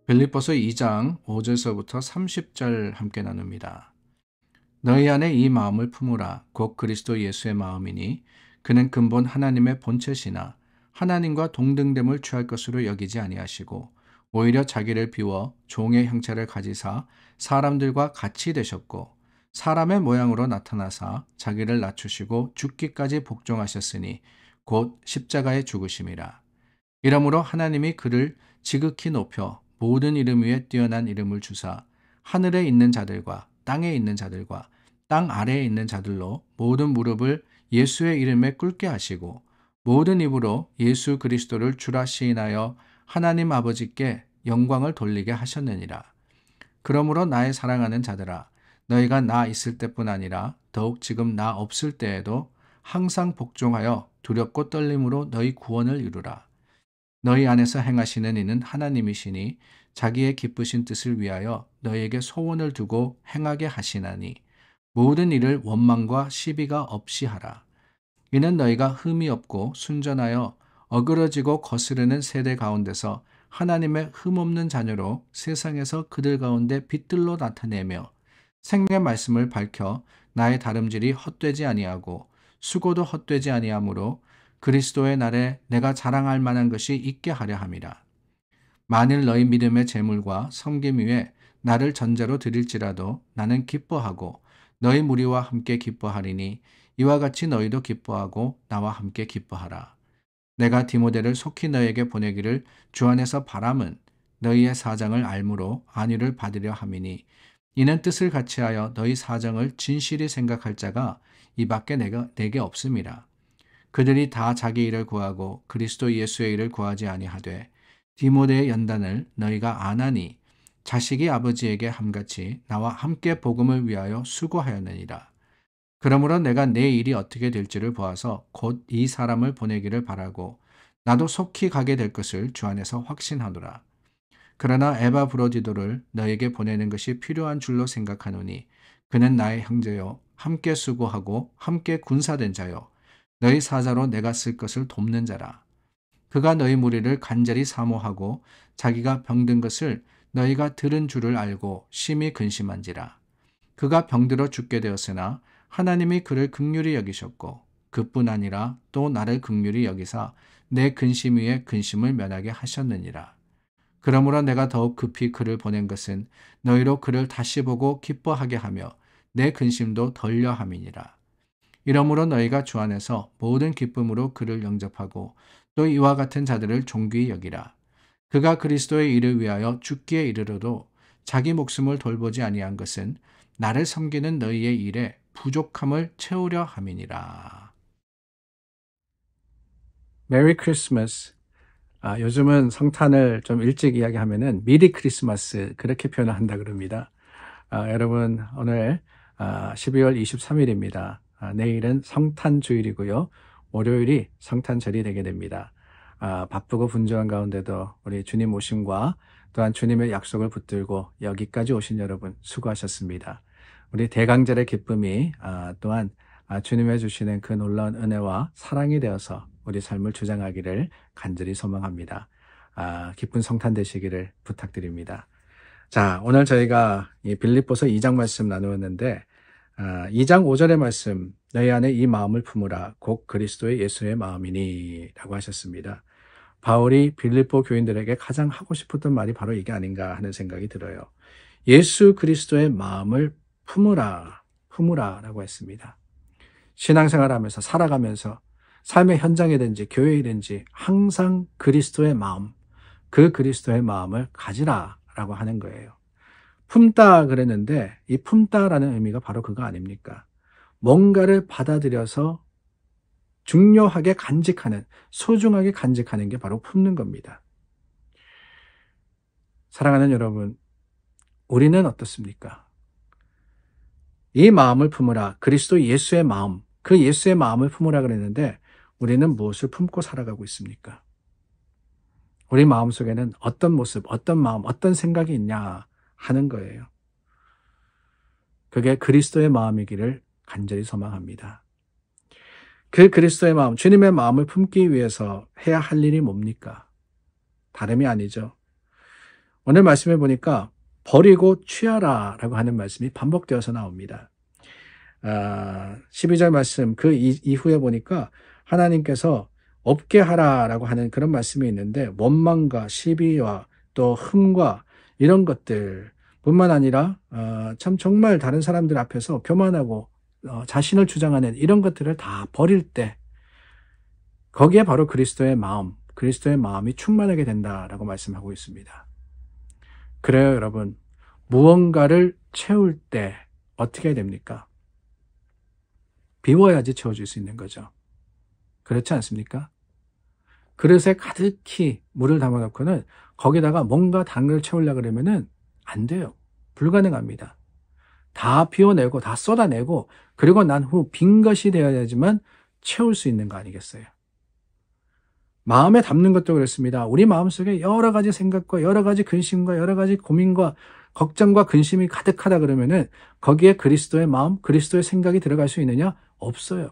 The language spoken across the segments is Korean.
빌립보서 2장 5절서부터 30절 함께 나눕니다. 너희 안에 이 마음을 품으라. 곧 그리스도 예수의 마음이니 그는 근본 하나님의 본체시나 하나님과 동등됨을 취할 것으로 여기지 아니하시고 오히려 자기를 비워 종의 형체를 가지사 사람들과 같이 되셨고 사람의 모양으로 나타나사 자기를 낮추시고 죽기까지 복종하셨으니 곧 십자가에 죽으심이라. 이러므로 하나님이 그를 지극히 높여 모든 이름 위에 뛰어난 이름을 주사 하늘에 있는 자들과 땅에 있는 자들과 땅 아래에 있는 자들로 모든 무릎을 예수의 이름에 꿇게 하시고 모든 입으로 예수 그리스도를 주라 시인하여 하나님 아버지께 영광을 돌리게 하셨느니라. 그러므로 나의 사랑하는 자들아, 너희가 나 있을 때뿐 아니라 더욱 지금 나 없을 때에도 항상 복종하여 두렵고 떨림으로 너희 구원을 이루라. 너희 안에서 행하시는 이는 하나님이시니 자기의 기쁘신 뜻을 위하여 너희에게 소원을 두고 행하게 하시나니 모든 일을 원망과 시비가 없이 하라. 이는 너희가 흠이 없고 순전하여 어그러지고 거스르는 세대 가운데서 하나님의 흠없는 자녀로 세상에서 그들 가운데 빛들로 나타내며 생명의 말씀을 밝혀 나의 다름질이 헛되지 아니하고 수고도 헛되지 아니하므로 그리스도의 날에 내가 자랑할 만한 것이 있게 하려 함이라. 만일 너희 믿음의 재물과 섬김 위에 나를 전제로 드릴지라도 나는 기뻐하고 너희 무리와 함께 기뻐하리니 이와 같이 너희도 기뻐하고 나와 함께 기뻐하라. 내가 디모데를 속히 너희에게 보내기를 주 안에서 바람은 너희의 사정을 알므로 안위를 받으려 함이니 이는 뜻을 같이하여 너희 사정을 진실히 생각할 자가 이 밖에 내게 없음이라. 그들이 다 자기 일을 구하고 그리스도 예수의 일을 구하지 아니하되 디모데의 연단을 너희가 아나니 자식이 아버지에게 함같이 나와 함께 복음을 위하여 수고하였느니라. 그러므로 내가 내 일이 어떻게 될지를 보아서 곧 이 사람을 보내기를 바라고 나도 속히 가게 될 것을 주 안에서 확신하노라. 그러나 에바브로디도를 너에게 보내는 것이 필요한 줄로 생각하노니 그는 나의 형제요 함께 수고하고 함께 군사된 자요 너희 사자로 내가 쓸 것을 돕는 자라. 그가 너희 무리를 간절히 사모하고 자기가 병든 것을 너희가 들은 줄을 알고 심히 근심한지라. 그가 병들어 죽게 되었으나 하나님이 그를 긍휼히 여기셨고 그뿐 아니라 또 나를 긍휼히 여기사 내 근심 위에 근심을 면하게 하셨느니라. 그러므로 내가 더욱 급히 그를 보낸 것은 너희로 그를 다시 보고 기뻐하게 하며 내 근심도 덜려 함이니라. 이러므로 너희가 주 안에서 모든 기쁨으로 그를 영접하고 또 이와 같은 자들을 존귀히 여기라. 그가 그리스도의 일을 위하여 죽기에 이르러도 자기 목숨을 돌보지 아니한 것은 나를 섬기는 너희의 일에 부족함을 채우려 함이니라. 메리 크리스마스. 요즘은 성탄을 좀 일찍 이야기하면은 미리 크리스마스 그렇게 표현을 한다 그럽니다. 여러분 오늘 12월 23일입니다. 내일은 성탄 주일이고요. 월요일이 성탄절이 되게 됩니다. 바쁘고 분주한 가운데도 우리 주님 오심과 또한 주님의 약속을 붙들고 여기까지 오신 여러분 수고하셨습니다. 우리 대강절의 기쁨이 또한 주님의 주시는 그 놀라운 은혜와 사랑이 되어서 우리 삶을 주장하기를 간절히 소망합니다. 기쁜 성탄 되시기를 부탁드립니다. 자, 오늘 저희가 이 빌립보서 2장 말씀 나누었는데 2장 5절의 말씀 너희 안에 이 마음을 품으라 곧 그리스도의 예수의 마음이니 라고 하셨습니다. 바울이 빌립보 교인들에게 가장 하고 싶었던 말이 바로 이게 아닌가 하는 생각이 들어요. 예수 그리스도의 마음을 품으라 라고 했습니다. 신앙생활하면서 살아가면서 삶의 현장이든지 교회이든지 항상 그리스도의 마음, 그 그리스도의 마음을 가지라 라고 하는 거예요. 품다 그랬는데 이 품다라는 의미가 바로 그거 아닙니까? 뭔가를 받아들여서 중요하게 간직하는, 소중하게 간직하는 게 바로 품는 겁니다. 사랑하는 여러분, 우리는 어떻습니까? 이 마음을 품으라, 그리스도 예수의 마음, 그 예수의 마음을 품으라 그랬는데 우리는 무엇을 품고 살아가고 있습니까? 우리 마음속에는 어떤 모습, 어떤 마음, 어떤 생각이 있냐 하는 거예요. 그게 그리스도의 마음이기를 간절히 소망합니다. 그 그리스도의 마음, 주님의 마음을 품기 위해서 해야 할 일이 뭡니까? 다름이 아니죠. 오늘 말씀해 보니까 버리고 취하라 라고 하는 말씀이 반복되어서 나옵니다. 12절 말씀 그 이후에 보니까 하나님께서 없게 하라라고 하는 그런 말씀이 있는데 원망과 시비와 또 흠과 이런 것들 뿐만 아니라 참 정말 다른 사람들 앞에서 교만하고 자신을 주장하는 이런 것들을 다 버릴 때 거기에 바로 그리스도의 마음이 충만하게 된다라고 말씀하고 있습니다. 그래요, 여러분. 무언가를 채울 때 어떻게 해야 됩니까? 비워야지 채워줄 수 있는 거죠. 그렇지 않습니까? 그릇에 가득히 물을 담아놓고는 거기다가 뭔가 당을 채우려고 그러면은 안 돼요. 불가능합니다. 다 비워내고 다 쏟아내고 그리고 난 후 빈 것이 되어야지만 채울 수 있는 거 아니겠어요? 마음에 담는 것도 그렇습니다. 우리 마음속에 여러 가지 생각과 여러 가지 근심과 여러 가지 고민과 걱정과 근심이 가득하다 그러면은 거기에 그리스도의 마음, 그리스도의 생각이 들어갈 수 있느냐? 없어요.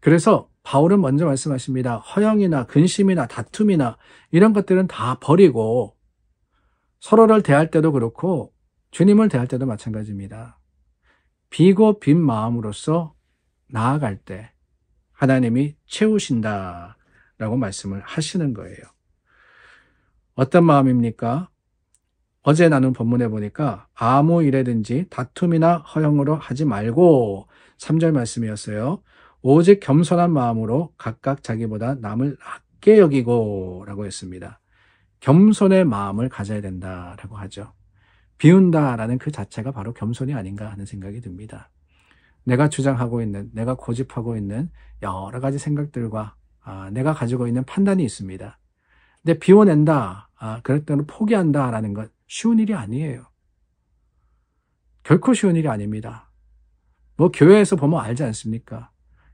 그래서 바울은 먼저 말씀하십니다. 허영이나 근심이나 다툼이나 이런 것들은 다 버리고 서로를 대할 때도 그렇고 주님을 대할 때도 마찬가지입니다. 비고 빈 마음으로서 나아갈 때 하나님이 채우신다라고 말씀을 하시는 거예요. 어떤 마음입니까? 어제 나눈 본문에 보니까 아무 일에든지 다툼이나 허영으로 하지 말고 3절 말씀이었어요. 오직 겸손한 마음으로 각각 자기보다 남을 낮게 여기고 라고 했습니다. 겸손의 마음을 가져야 된다라고 하죠. 비운다라는 그 자체가 바로 겸손이 아닌가 하는 생각이 듭니다. 내가 주장하고 있는, 내가 고집하고 있는 여러 가지 생각들과 내가 가지고 있는 판단이 있습니다. 근데 비워낸다, 그럴 때는 포기한다라는 건 쉬운 일이 아니에요. 결코 쉬운 일이 아닙니다. 뭐 교회에서 보면 알지 않습니까?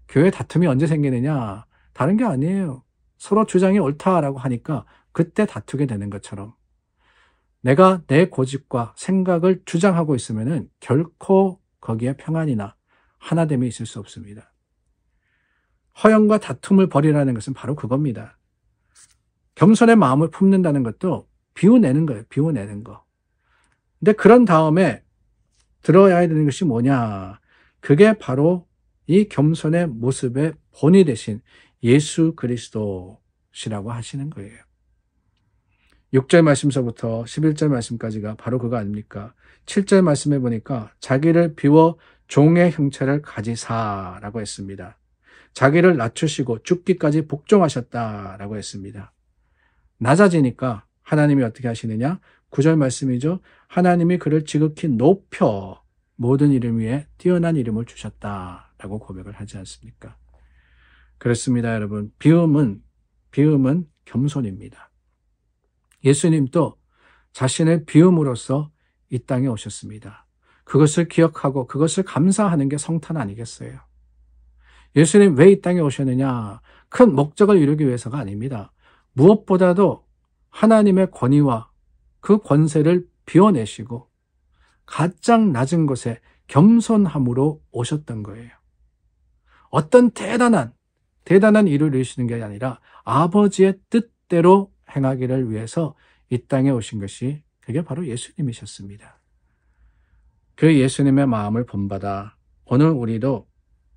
교회 다툼이 언제 생기느냐? 다른 게 아니에요. 서로 주장이 옳다라고 하니까 그때 다투게 되는 것처럼 내가 내 고집과 생각을 주장하고 있으면은 결코 거기에 평안이나 하나됨이 있을 수 없습니다. 허영과 다툼을 버리라는 것은 바로 그겁니다. 겸손의 마음을 품는다는 것도 비워내는 거예요. 비워내는 거. 근데 그런 다음에 들어야 되는 것이 뭐냐? 그게 바로 이 겸손의 모습의 본이 되신 예수 그리스도시라고 하시는 거예요. 6절 말씀서부터 11절 말씀까지가 바로 그거 아닙니까? 7절 말씀에 보니까 자기를 비워 종의 형체를 가지사라고 했습니다. 자기를 낮추시고 죽기까지 복종하셨다라고 했습니다. 낮아지니까 하나님이 어떻게 하시느냐? 9절 말씀이죠. 하나님이 그를 지극히 높여 모든 이름 위에 뛰어난 이름을 주셨다라고 고백을 하지 않습니까? 그렇습니다, 여러분. 비움은 겸손입니다. 예수님도 자신의 비움으로써 이 땅에 오셨습니다. 그것을 기억하고 그것을 감사하는 게 성탄 아니겠어요? 예수님 왜 이 땅에 오셨느냐? 큰 목적을 이루기 위해서가 아닙니다. 무엇보다도 하나님의 권위와 그 권세를 비워내시고 가장 낮은 곳에 겸손함으로 오셨던 거예요. 어떤 대단한 일을 이루시는 게 아니라 아버지의 뜻대로 행하기를 위해서 이 땅에 오신 것이 그게 바로 예수님이셨습니다. 그 예수님의 마음을 본받아 오늘 우리도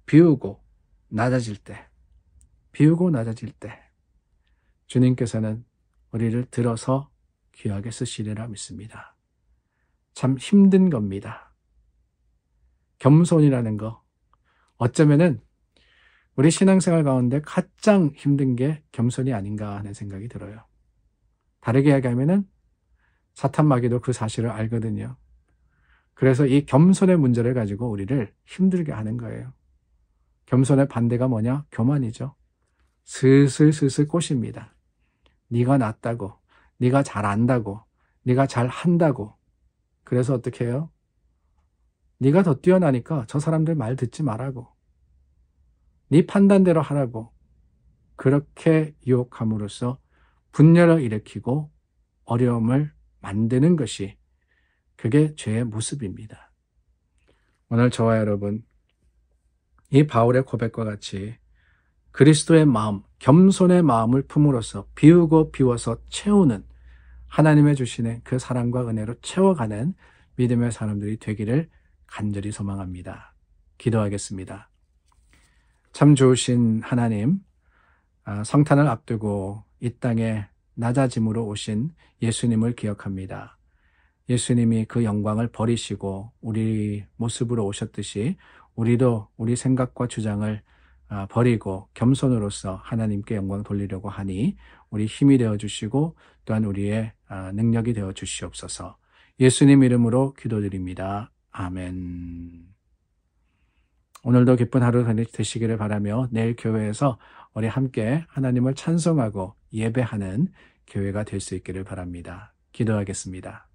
비우고 낮아질 때 주님께서는 우리를 들어서 귀하게 쓰시리라 믿습니다. 참 힘든 겁니다. 겸손이라는 거 어쩌면은 우리 신앙생활 가운데 가장 힘든 게 겸손이 아닌가 하는 생각이 들어요. 다르게 이야기하면은 사탄 마귀도 그 사실을 알거든요. 그래서 이 겸손의 문제를 가지고 우리를 힘들게 하는 거예요. 겸손의 반대가 뭐냐? 교만이죠. 슬슬 꼬십니다. 네가 낫다고, 네가 잘 안다고, 네가 잘 한다고. 그래서 어떻게 해요? 네가 더 뛰어나니까 저 사람들 말 듣지 말라고. 네 판단대로 하라고. 그렇게 유혹함으로써 분열을 일으키고 어려움을 만드는 것이 그게 죄의 모습입니다. 오늘 저와 여러분 이 바울의 고백과 같이 그리스도의 마음, 겸손의 마음을 품으로써 비우고 비워서 채우는 하나님의 주시는 그 사랑과 은혜로 채워가는 믿음의 사람들이 되기를 간절히 소망합니다. 기도하겠습니다. 참 좋으신 하나님, 성탄을 앞두고 이 땅에 낮아짐으로 오신 예수님을 기억합니다. 예수님이 그 영광을 버리시고 우리 모습으로 오셨듯이 우리도 우리 생각과 주장을 버리고 겸손으로서 하나님께 영광 돌리려고 하니 우리 힘이 되어 주시고 또한 우리의 능력이 되어 주시옵소서. 예수님 이름으로 기도드립니다. 아멘. 오늘도 기쁜 하루 되시기를 바라며 내일 교회에서 우리 함께 하나님을 찬송하고 예배하는 교회가 될 수 있기를 바랍니다. 기도하겠습니다.